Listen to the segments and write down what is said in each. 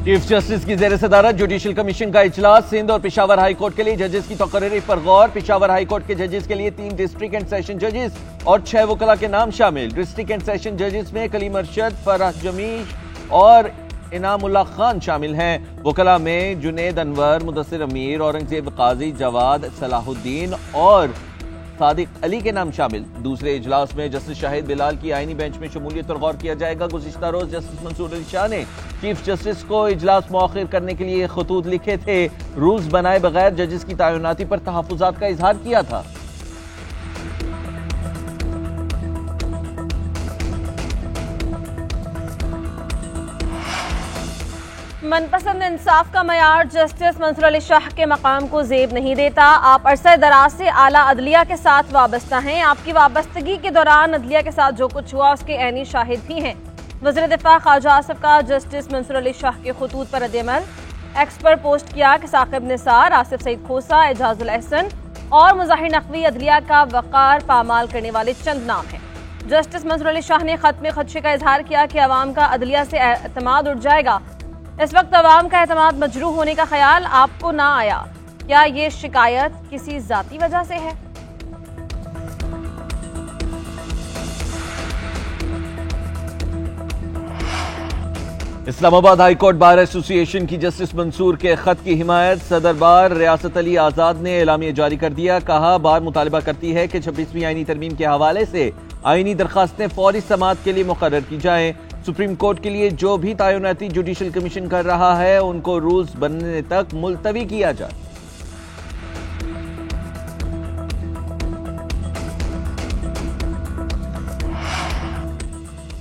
Chief justice की जेर सदारत जुडिशल कमीशन का इजलास। सिंध और पेशावर हाई कोर्ट के लिए जजेस की तकरीर पर गौर। पेशावर हाई कोर्ट के जजेस के लिए 3 डिस्ट्रिक्ट एंड सेशन जजेस और 6 वकला के नाम शामिल। डिस्ट्रिक्ट एंड सेशन जजेस में कलीम अरशद, फराह जमील और इनामुल्लाह खान शामिल हैं। वकला में जुनेद अनवर, मुदस्सिर अमीर, औरंगजेब काजी, जवाद सलाहुद्दीन और सादिक अली के नाम शामिल। दूसरे इजलास में जस्टिस शाहिद बिलाल की आईनी बेंच में शमूलियत पर गौर किया जाएगा। गुज़िश्ता रोज जस्टिस मंसूर अली शाह ने चीफ जस्टिस को इजलास मौखिर करने के लिए खतूत लिखे थे। रूल्स बनाए बगैर जजेस की तैनाती पर तहफ़्फ़ुज़ात का इजहार किया था। मनपसंद इंसाफ का मयार जस्टिस मंसूर अली शाह के मकाम को जेब नहीं देता। आप अरसे दराज से आला अदलिया के साथ वाबस्ता हैं। आपकी वाबस्तगी के दौरान अदलिया के साथ जो कुछ हुआ उसके ऐनी शाहिद भी हैं। वज़ीर दिफा ख्वाजा आसिफ का जस्टिस मंसूर अली शाह के खतूत पर रद्द-ए-अमल। एक्स पर पोस्ट किया कि साकिब निसार, आसिफ सईद खोसा, एजाजुल एहसन और मुज़ाहिर नकवी अदलिया का वक़ार पामाल करने वाले चंद नाम हैं। जस्टिस मंसूर अली शाह ने खत में खदशे का इजहार किया कि अवाम का अदलिया से एतमाद उठ जाएगा। इस वक्त अवाम का एतमाद मजरूह होने का ख्याल आपको ना आया। क्या ये शिकायत किसी जाती वजह से है? Islamabad high court bar association की जस्टिस मंसूर के खत की हिमायत। सदर बार रियासत अली आजाद ने एलामिया जारी कर दिया। कहा, बार मुतालबा करती है कि 26वीं आईनी तरमीम के हवाले से आईनी दरखास्तें फौरी समाअत के लिए मुकर्रर की जाएं। सुप्रीम कोर्ट के लिए जो भी तैनाती जुडिशल कमीशन कर रहा है उनको रूल्स बनने तक मुलतवी किया जाए।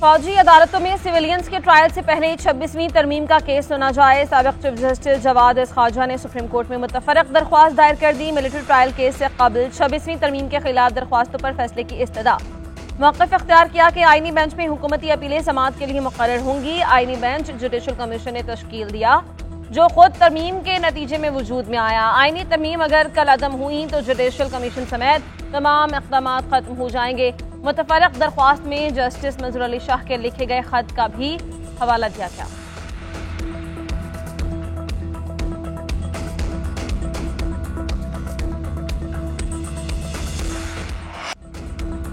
फौजी अदालतों में सिविलियंस के ट्रायल से पहले 26वीं तरमीम का केस सुना जाए। साबिक chief justice Jawwad S Khawaja ने सुप्रीम कोर्ट में मुतफरक दरख्वास्त दायर कर दी। मिलिट्री ट्रायल केस से कबल 26वीं तरमीम के खिलाफ दरख्वास्तों पर फैसले की इस्तदा। मौक़िफ़ इख्तियार किया कि आईनी बेंच में हुकूमती अपीलें समाअत के लिए मुकर्रर होंगी। आईनी बेंच जुडिशल कमीशन ने तश्कील दिया जो खुद तरमीम के नतीजे में वजूद में आया। आईनी तरमीम अगर कल अदम हुई तो जुडिशल कमीशन समेत तमाम इक़दाम खत्म हो जाएंगे। मुतफरक दरख्वास्त में जस्टिस मंसूर अली शाह के लिखे गए खत का भी हवाला दिया गया।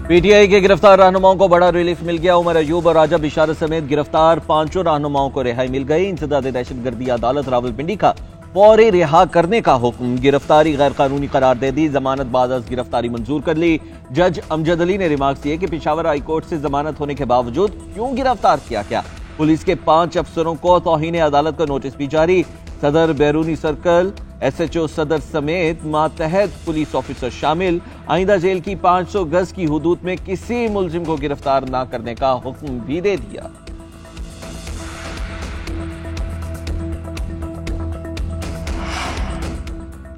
पीटीआई के गिरफ्तार रहनुमाओं को बड़ा रिलीफ मिल गया। उमर अयूब और राजा बिशारत समेत गिरफ्तार 5 रहनुमाओं को रिहाई मिल गई। इंसदाद दहशतगर्दी अदालत रावलपिंडी का फौरी रिहा करने का हुक्म। गिरफ्तारी गैर कानूनी करार दे दी। जमानत बाद अज गिरफ्तारी मंजूर कर ली। जज अमजद अली ने रिमार्क्स दिए कि पेशावर हाई कोर्ट से जमानत होने के बावजूद क्यों गिरफ्तार किया गया। पुलिस के 5 अफसरों को तौहीन अदालत का नोटिस भी जारी। सदर, बैरूनी सर्कल, SHO सदर समेत मातहत पुलिस ऑफिसर शामिल। आइंदा जेल की 500 गज की हुदूद में किसी मुलजिम को गिरफ्तार न करने का हुक्म भी दे दिया।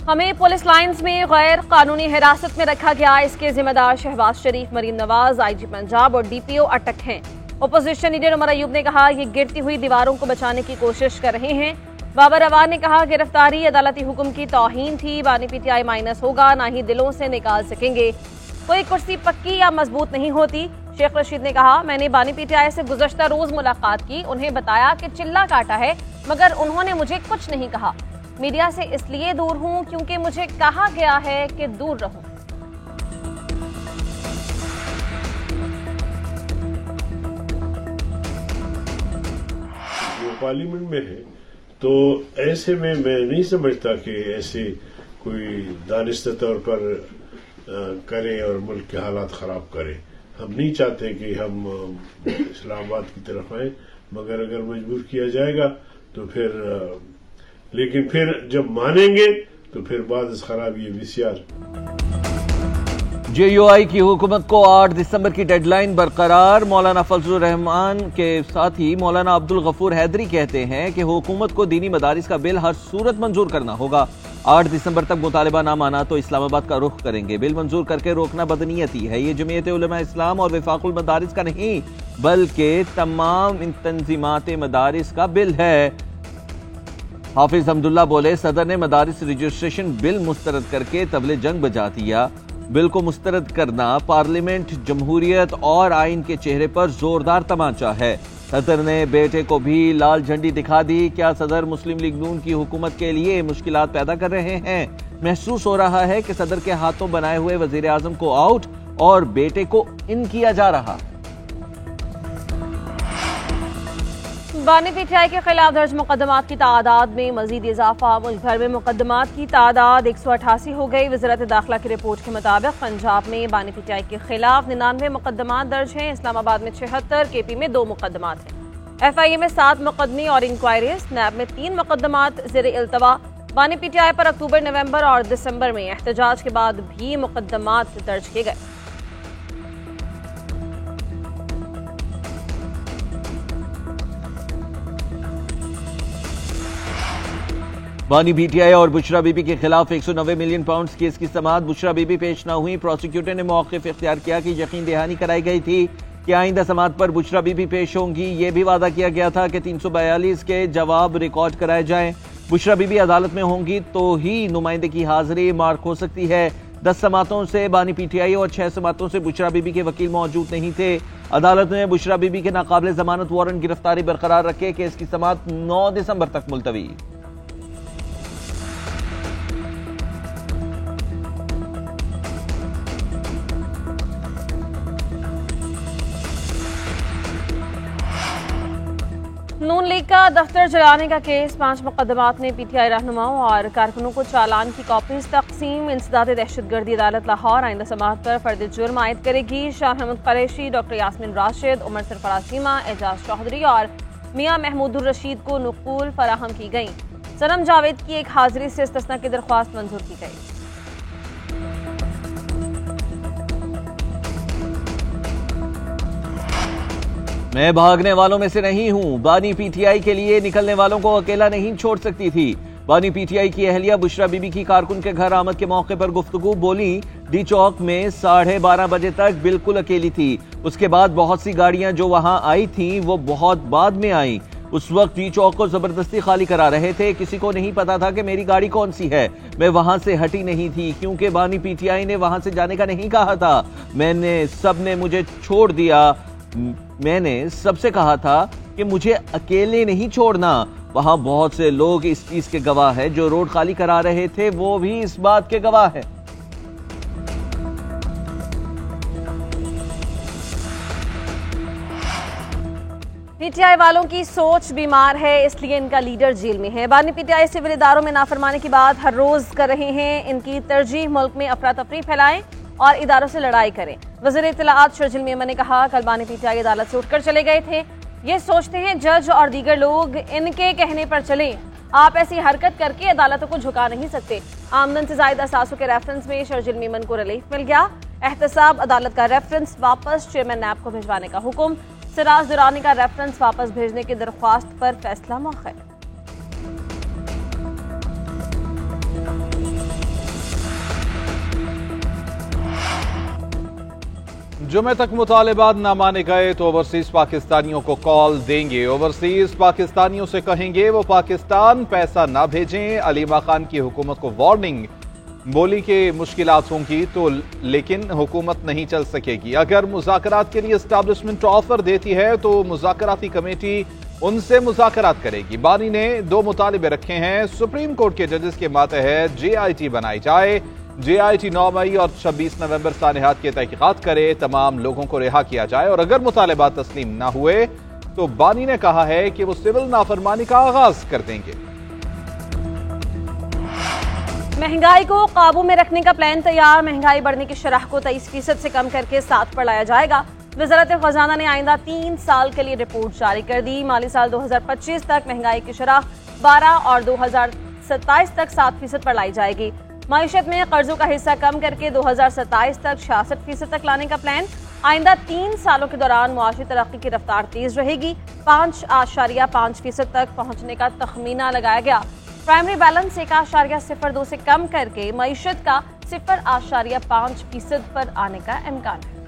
हमें पुलिस लाइंस में गैर कानूनी हिरासत में रखा गया। इसके जिम्मेदार शहबाज शरीफ, मरीम नवाज, IG पंजाब और DPO अटक हैं। अपोजिशन लीडर उमर अयूब ने कहा, ये गिरती हुई दीवारों को बचाने की कोशिश कर रहे हैं। बाबर अवान ने कहा, गिरफ्तारी अदालती हुक्म की तौहीन थी। बानी PTI माइनस होगा, ना ही दिलों से निकाल सकेंगे। कोई कुर्सी पक्की या मजबूत नहीं होती। शेख रशीद ने कहा, मैंने बानी PTI से गुज़श्ता रोज मुलाकात की। उन्हें बताया कि चिल्ला काटा है मगर उन्होंने मुझे कुछ नहीं कहा। मीडिया से इसलिए दूर हूं क्योंकि मुझे कहा गया है कि दूर रहूं। पार्लियामेंट में है तो ऐसे में मैं नहीं समझता कि ऐसे कोई दानिस्ता तौर पर करे और मुल्क के हालात खराब करे। हम नहीं चाहते कि हम इस्लामाबाद की तरफ आए, मगर अगर मजबूर किया जाएगा तो फिर लेकिन फिर जब मानेंगे तो फिर बाद खराब ये VCR। JUI की हुकूमत को 8 दिसंबर की डेडलाइन बरकरार। मौलाना फजलुर रहमान के साथ ही मौलाना अब्दुल गफूर हैदरी कहते हैं कि हुकूमत को दीनी मदारिस का बिल हर सूरत मंजूर करना होगा। 8 दिसंबर तक मुतालिबा ना माना तो इस्लामाबाद का रुख करेंगे। बिल मंजूर करके रोकना बदनीयती है। ये जमीयत उलमा इस्लाम और वफाकुल मदारिस का नहीं बल्कि तमाम इन तंजीमात मदारिस का बिल है। हाफिज हमदुल्ला बोले, सदर ने मदारिस रजिस्ट्रेशन बिल मुस्तरद करके तबले जंग बजा दिया। बिल को मुस्तरद करना पार्लियामेंट, जमहूरियत और आइन के चेहरे पर जोरदार तमाचा है। सदर ने बेटे को भी लाल झंडी दिखा दी। क्या सदर मुस्लिम लीग नून की हुकूमत के लिए मुश्किलात पैदा कर रहे हैं? महसूस हो रहा है कि सदर के हाथों बनाए हुए वजीर आजम को आउट और बेटे को इन किया जा रहा। बानी पीटीआई के खिलाफ दर्ज मुकदमात की तादाद में मजीद इजाफा। मुल्क भर में मुकदमात की तादाद 188 हो गई। वज़ारत दाखिला की रिपोर्ट के मुताबिक पंजाब में बानी पीटीआई के खिलाफ 99 मुकदमात दर्ज हैं। इस्लामाबाद में 76, केपी में 2 मुकदमात हैं। FIA में 7 मुकदमे और इंक्वायरीज, नैब में 3 मुकदमात ज़ेर इल्तवा। बानी पीटीआई पर अक्टूबर, नवंबर और दिसंबर में एहतजाज के बाद भी मुकदमात दर्ज किए गए। बानी पीटीआई और बुशरा बीबी के खिलाफ 190 मिलियन पाउंड केस की समाअत। बुशरा बीबी पेश न हुई। प्रोसिक्यूटर ने मौक़िफ़ इख्तियार किया कि यकीन दहानी कराई गई थी कि आइंदा समाअत पर बुशरा बीबी पेश होंगी। ये भी वादा किया गया था कि 342 के जवाब रिकॉर्ड कराए जाएं। बुशरा बीबी अदालत में होंगी तो ही नुमाइंदे की हाजिरी मार्क हो सकती है। 10 समातों से बानी पीटीआई और 6 समातों से बुशरा बीबी के वकील मौजूद नहीं थे। अदालत ने बुशरा बीबी के नाकाबिले जमानत वारंट गिरफ्तारी बरकरार रखे। केस की समाअत 9 दिसंबर तक मुलतवी। नून लीग का दफ्तर जलाने का केस। 5 मुकदमात में पीटीआई रहनुमाओं और कारकुनों को चालान की कॉपीज तकसीम। इंसदाद दहशतगर्दी अदालत लाहौर आइंदा समाअत पर फर्द जुर्म आयद करेगी। शाह महमूद कुरैशी, डॉक्टर यास्मीन राशिद, उमर सरफराज चीमा, एजाज चौधरी और मियां महमूदुर रशीद को नुकूल फराहम की गई। सनम जावेद की एक हाजिरी से इस्तिस्ना की दरख्वास्त मंजूर की गई। मैं भागने वालों में से नहीं हूं। बानी पीटीआई के लिए निकलने वालों को अकेला नहीं छोड़ सकती थी। बानी पीटीआई की अहलिया बुशरा बीबी की कारकुन के घर आमद के मौके पर गुफ्तगू। बोली, डी चौक में 12:30 बजे तक बिल्कुल अकेली थी। उसके बाद बहुत सी गाड़ियां जो वहां आई थीं वो बहुत बाद में आई। उस वक्त डी चौक को जबरदस्ती खाली करा रहे थे। किसी को नहीं पता था कि मेरी गाड़ी कौन सी है। मैं वहां से हटी नहीं थी क्योंकि बानी पीटीआई ने वहां से जाने का नहीं कहा था। सबने मुझे छोड़ दिया। मैंने सबसे कहा था कि मुझे अकेले नहीं छोड़ना। वहां बहुत से लोग इस चीज के गवाह हैं। जो रोड खाली करा रहे थे वो भी इस बात के गवाह है। पीटीआई वालों की सोच बीमार है, इसलिए इनका लीडर जेल में है। बानी पीटीआई सिविल इदारों में नाफरमानी की बात हर रोज कर रहे हैं। इनकी तरजीह मुल्क में अफरा तफरी फैलाएं और इदारों से लड़ाई करें। वज़ीर इत्तलाआत शर्जिल मेमन ने कहा, कल बानी पीटीआई अदालत से उठकर चले गए थे। ये सोचते हैं जज और दीगर लोग इनके कहने पर चलें। आप ऐसी हरकत करके अदालतों को झुका नहीं सकते। आमदन से ज़ायद असासों के रेफरेंस में शर्जिल मेमन को रिलीफ मिल गया। एहतसाब अदालत का रेफरेंस वापस चेयरमैन नैब को भिजवाने का हुक्म। सिराज दुरानी का रेफरेंस वापस भेजने की दरख्वास्त पर फैसला मौखर। जुमे तक मुतालिबात न माने गए तो ओवरसीज पाकिस्तानियों को कॉल देंगे। ओवरसीज पाकिस्तानियों से कहेंगे वो पाकिस्तान पैसा ना भेजें। अलीमा खान की हुकूमत को वार्निंग। बोली कि मुश्किलात होंगी तो लेकिन हुकूमत नहीं चल सकेगी। अगर मुज़ाकरात के लिए एस्टैब्लिशमेंट ऑफर देती है तो मुज़ाकराती कमेटी उनसे मुज़ाकरात करेगी। बानी ने 2 मुतालिबे रखे हैं। सुप्रीम कोर्ट के जजेस के मातहत JIT बनाई जाए। JIT 9 मई और 26 नवंबर सानेहात की तहकीकात करे। तमाम लोगों को रिहा किया जाए और अगर मुतालिबात तस्लीम ना हुए तो बानी ने कहा है कि वो सिविल नाफरमानी का आगाज कर देंगे। महंगाई को काबू में रखने का प्लान तैयार। महंगाई बढ़ने की शरह को 23% से कम करके 7 पर लाया जाएगा। वज़ारत खजाना ने आइंदा 3 साल के लिए रिपोर्ट जारी कर दी। माली साल 2025 तक महंगाई की शरह 12 और 2027 तक 7% पर लाई जाएगी। मईशत में कर्जों का हिस्सा कम करके 2027 तक 66% तक लाने का प्लान। आइंदा 3 सालों के दौरान मुआशी तरक्की की रफ्तार तेज रहेगी। 5.5% तक पहुंचने का तखमीना लगाया गया। प्राइमरी बैलेंस 1.02 से कम करके मईशत का 0.5% पर आने का इम्कान है।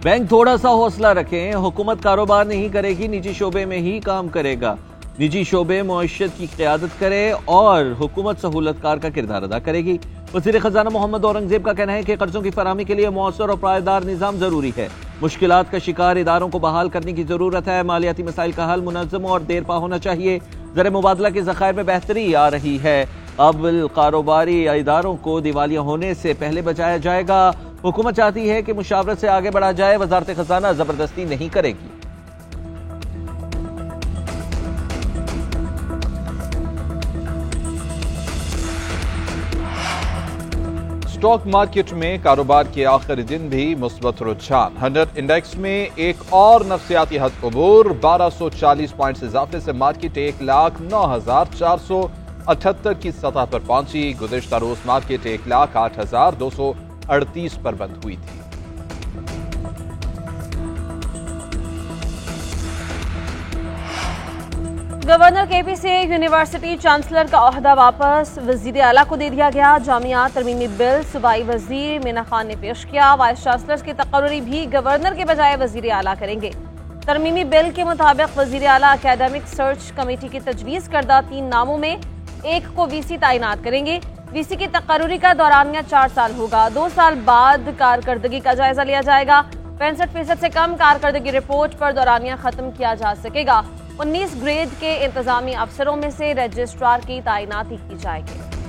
बैंक थोड़ा सा हौसला रखें। हुकूमत कारोबार नहीं करेगी, निजी शोबे में ही काम करेगा। निजी शोबे मुआशरत की क़यादत करे और हुकूमत सहूलतकार का किरदार अदा करेगी। वज़ीर ख़जाना मोहम्मद औरंगज़ेब का कहना है कि कर्जों की फराहमी के लिए मौसर और पायदार निज़ाम ज़रूरी है। मुश्किलात का शिकार इदारों को बहाल करने की ज़रूरत है। मालियाती मसाइल का हल मुनज़्ज़म और देरपा होना चाहिए। ज़र मुबादला के ज़खायर में बेहतरी आ रही है। अब कारोबारी इदारों को दिवालिया होने से पहले बचाया जाएगा। हुकूमत चाहती है कि मुशावरत से आगे बढ़ा जाए। वज़ारत ख़जाना ज़बरदस्ती नहीं करेगी। स्टॉक मार्केट में कारोबार के आखिरी दिन भी मुस्बत रुझान। 100 इंडेक्स में एक और नफसियाती हद अबूर 1240 पॉइंट से इजाफे से मार्केट 1,09,478 की सतह पर पहुंची। गुज़िश्ता रोज मार्केट 1,08,238 पर बंद हुई थी। गवर्नर केपी से यूनिवर्सिटी चांसलर का ओहदा वापस वजीर आला को दे दिया गया। जामिया तरमीमी बिल सूबाई वजीर मीना खान ने पेश किया। वाइस चांसलर की तकर्री भी गवर्नर के बजाय वजीर आला करेंगे। तरमीमी बिल के मुताबिक वजीर आला एकेडमिक सर्च कमेटी की तजवीज़ करदा 3 नामों में एक को वीसी तैनात करेंगे। वीसी की तकर्री का दौरानिया 4 साल होगा। 2 साल बाद कारकर्दगी का जायजा लिया जाएगा। 65% से कम कारकर्दगी रिपोर्ट पर दौरानिया खत्म किया जा सकेगा। 19 ग्रेड के इंतजामी अफसरों में से रजिस्ट्रार की तैनाती की जाएगी।